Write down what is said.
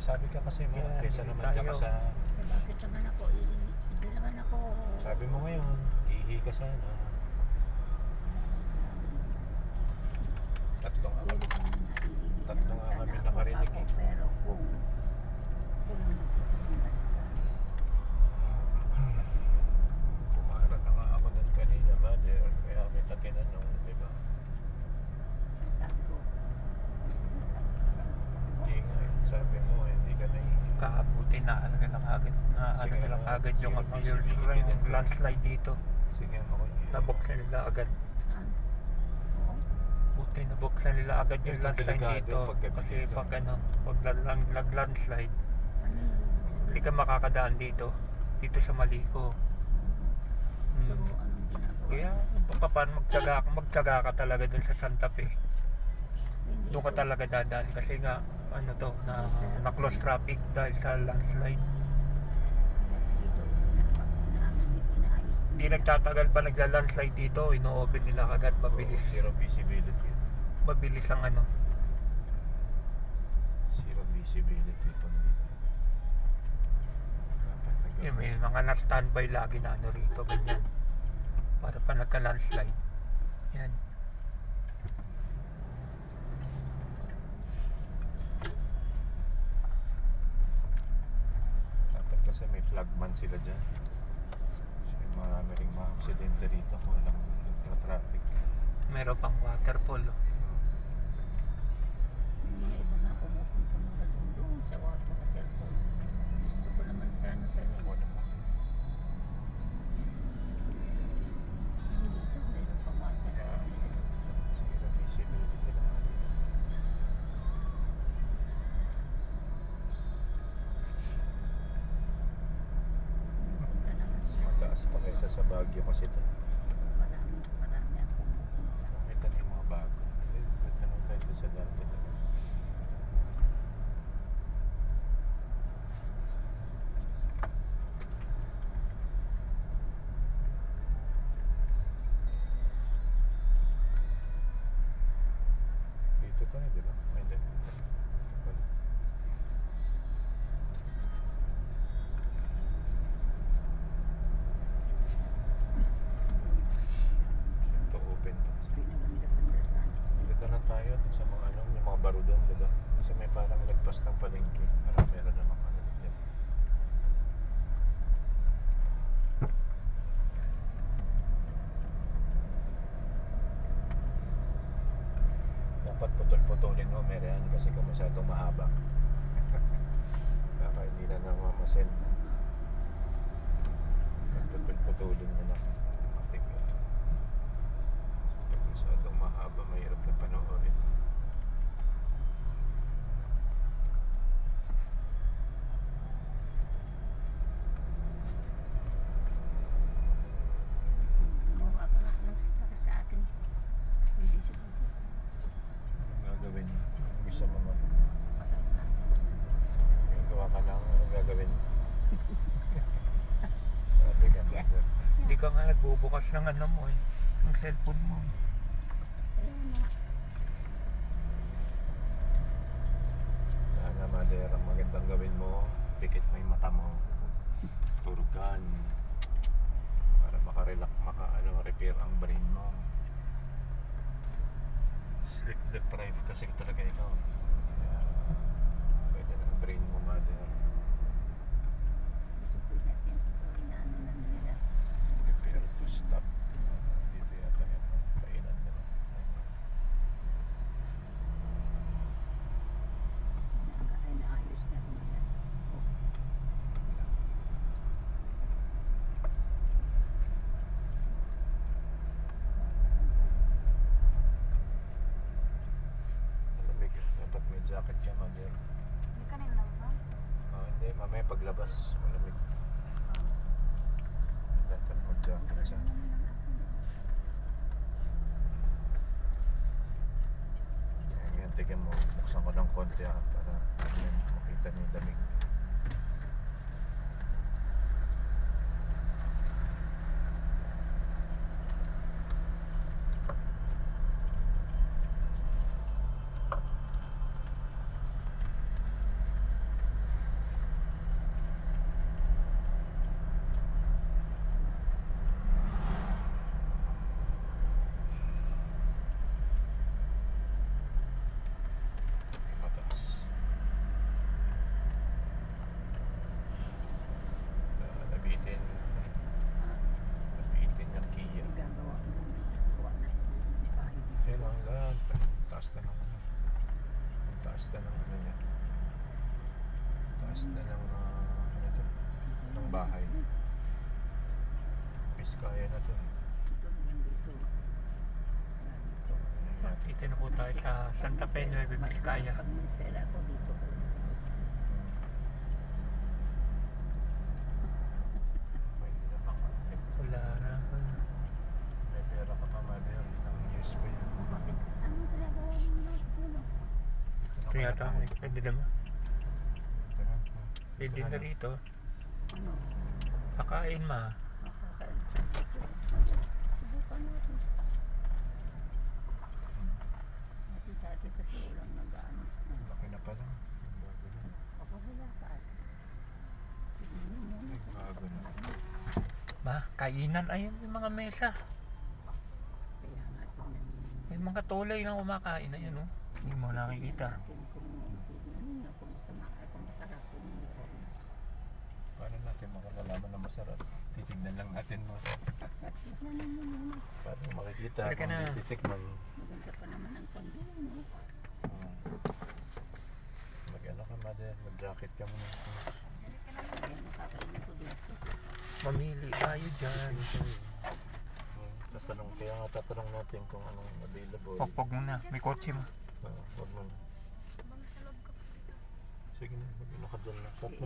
Sabi ka kasi mo, Yeah, kesa hindi naman dyan ka tayo. sa... Bakit naman ako, hindi naman ako, Sabi mo ngayon, ihi ka sana. Tatlong hindi naman naiinit Tatlo nga kami nakarinig eh. Pero kung magkasalamat sila, Pumara na nga ako doon kanina, mother. Kaya kita tinanong, di ba? sabi ko, Hindi nga eh. Sabi mo, hindi ka na Kaabuti na ano nila agad na ano Sige, nila agad yung sige, appear sige, yung sige. landslide dito. Sige, ako yun. Nabuksan nila agad. saan? Oo. Buti nabuksan nila agad yung Ito landslide delikado dito. paggabi Kasi dito. pag ano, pag landslide, Ano yung hindi ka makakadaan dito. Dito sa Maliko. So, anong ginagawa? Kaya paano magtyaga ka talaga dun sa Santa Fe. Hindi Doon ka ko- talaga dadaan kasi nga ano to na close traffic dahil sa landslide. dito, inaayos Hindi nagtatagal pa nagla-landslide dito, ino-open nila agad, mabilis. Zero visibility. Mabilis ang ano. Zero visibility pag dito. Dapat Yung may mga na-standby lagi na ano rito, ganyan. Para pa nagka-landslide. Yan. Dapat kasi may flagman sila dyan. Kasi marami ring mga aksidente rito kung walang traffic. Meron pang waterfall. Oh. Yung mga iba na pumupunta mga doon sa water cellphone. Gusto ko naman sana pero wala. Dito, meron pang water. Zero visibility na nga dito. Pumupunta naman siya. Mataas pa kaysa sa Baguio kasi ito. Marami ang pumupunta. Nakita niyo yung mga bago. Ganda naman tayo doon sa dati. Dito pa di ba? Ay, hindi. Ito open pa. Pinaganda-ganda sana. Dito lang tayo dun sa mga ano, yung mga barudong, di ba? Kasi may parang lagpas ng palengke. Parang meron namang ano dyan. Dapat putol-putulin mo, Merian, kasi kung masyadong mahaba. Baka hindi na namamasin. Putol-putulin mo na. Kapag masyadong mahaba, mahirap na panoorin. Gumawa ka nga ng para sa akin. Hindi siguro. Anong gagawin? Anong gusto mo mo? Parang na. Gawa ka lang, anong gagawin? Sabi ka Siya. mother. Hindi ka nga nagbubukas ng ano mo eh. Ng cellphone mo. Ayun na. Sana mother, ang magandang gawin mo, pikit mo yung mata mo. Turugan. Para makarelax, repair ang brain mo. Sleep deprived kasi talaga ikaw. Kaya, pwede ng brain mo, mother. Ito po natin. Ito inaano na nila. Prepare to stop. Dito yata yung kainan nila. Inaayos na nila. Malamig. Dapat may jacket ka, mother. Hindi ka rin lang ba? Hindi, mamaya paglabas, malamig. Dapat mag-jacket siya. Ngayon, tignan mo, buksan ko ng konti para makita niyo yung lamig. pista ng ano to, ng bahay. Biskaya na to. Ito naman dito. Wala dito. Ayan. Dito na po tayo sa Santa Fe, Nueva Vizcaya. Pag may pera ako dito ko. May nakakakit. Wala na. May pera ka pa, mother. Ng years pa yun. Bakit? Anong ginagawa mo dito? Ito yata, pwede naman. Ito na. Pwede na rito. Ano? Kakain ma. Makakain. Subukan natin. Dati kasi walang nag-ano. Laki na pala. Bago na. Ako wala ka. Tignan mo muna. Bago na. Ma, kainan. Ayun yung mga mesa. Kaya nga tignan mo. May mga tulay na kumakain. Ayun oh. Hindi mo nakikita. Tignan mo kung masama kung masarap kung hindi ko. Paano natin makalalaman na masarap? Titignan lang natin mo. Tignan mo muna. Paano makikita Halika kung na. hindi titikman? Maganda pa naman ang kondo, no? Mag-ano ka, mother? Mag-jacket ka muna. Kaya nakakainin ko dito. Mamili tayo dyan. Tapos kaya nga tatanong natin kung anong available. Pokpok mo na. May kotse mo. Huwag mo na. Sige na, mag-ano ka dyan na. Shop mo